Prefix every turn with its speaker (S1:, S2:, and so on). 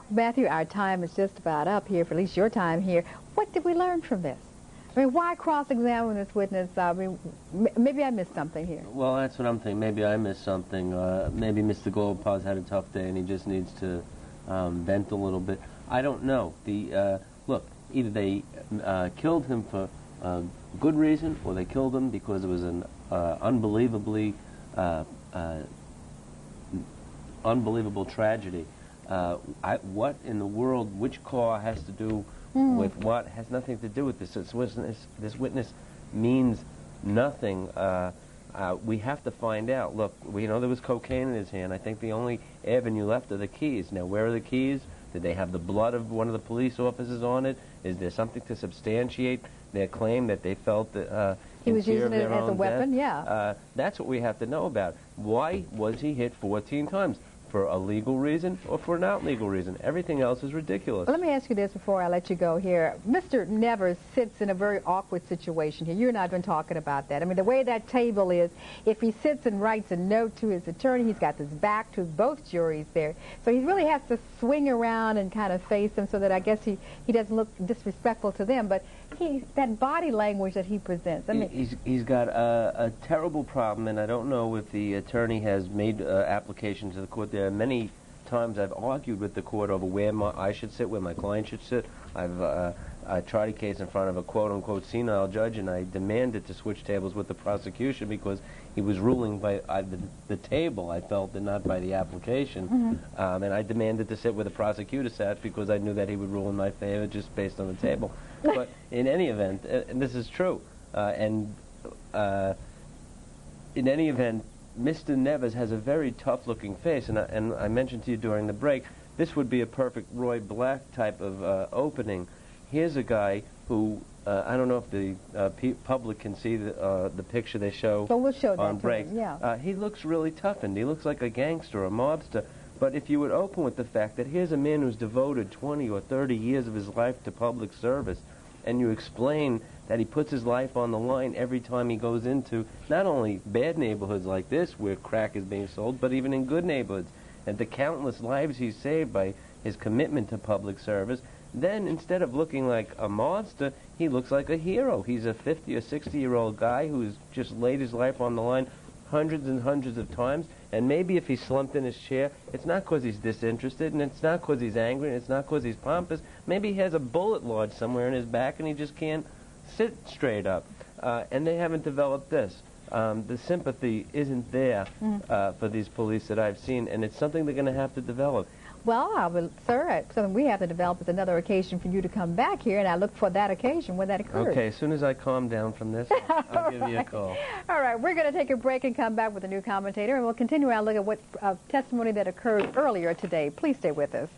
S1: Matthew, our time is just about up here, for at least your time here. What did we learn from this? I mean, why cross-examine this witness? I mean, maybe I missed something here.
S2: Well, that's what I'm thinking. Maybe I missed something. Maybe Mr. Goldpa's had a tough day and he just needs to vent a little bit. I don't know. Look, either they killed him for good reason, or they killed him because it was an unbelievable tragedy. What in the world, which car has to do with what, has nothing to do with this. This witness means nothing. We have to find out. Look, we know there was cocaine in his hand. I think the only avenue left are the keys. Now, where are the keys? Did they have the blood of one of the police officers on it? Is there something to substantiate their claim that they felt that
S1: he was using it as a weapon? Yeah.
S2: That's what we have to know about. Why was he hit 14 times? For a legal reason or for an not-legal reason? Everything else is ridiculous.
S1: Well, let me ask you this before I let you go here. Mr. Nevers sits in a very awkward situation here. You and I have been talking about that. I mean, the way that table is, if he sits and writes a note to his attorney, he's got his back to both juries there. So he really has to swing around and kind of face them so that I guess he doesn't look disrespectful to them. But that body language that he presents, I mean...
S2: He's got a terrible problem, and I don't know if the attorney has made application to the court. There are many times I've argued with the court over where I should sit, where my client should sit. I tried a case in front of a quote-unquote senile judge, and I demanded to switch tables with the prosecution because he was ruling by the table, I felt, and not by the application. And I demanded to sit where the prosecutor sat because I knew that he would rule in my favor just based on the table. But in any event, and this is true, in any event, Mr. Nevers has a very tough-looking face, and I mentioned to you during the break, this would be a perfect Roy Black type of opening. Here's a guy who, I don't know if the public can see the picture they show,
S1: we'll show
S2: on
S1: that
S2: break.
S1: Yeah.
S2: He looks really toughened. He looks like a gangster, a mobster. But if you would open with the fact that here's a man who's devoted 20 or 30 years of his life to public service, and you explain that he puts his life on the line every time he goes into not only bad neighborhoods like this where crack is being sold, but even in good neighborhoods, and the countless lives he's saved by his commitment to public service, then instead of looking like a monster, he looks like a hero. He's a 50 or 60-year-old guy who's just laid his life on the line hundreds and hundreds of times, and maybe if he's slumped in his chair, it's not because he's disinterested, and it's not because he's angry, and it's not because he's pompous. Maybe he has a bullet lodged somewhere in his back, and he just can't sit straight up. And they haven't developed this. The sympathy isn't there for these police that I've seen, and it's something they're going to have to develop.
S1: Well, sir, something we have to develop is another occasion for you to come back here, and I look for that occasion when that occurs.
S2: Okay, as soon as I calm down from this, I'll give you a call.
S1: All right, we're going to take a break and come back with a new commentator, and we'll continue our look at what testimony that occurred earlier today. Please stay with us.